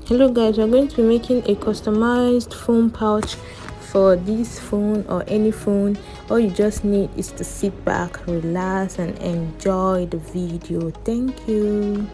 Hello guys, we're going to be making a customized phone pouch for this phone or any phone. All you just need is to sit back, relax and enjoy the video. Thank you.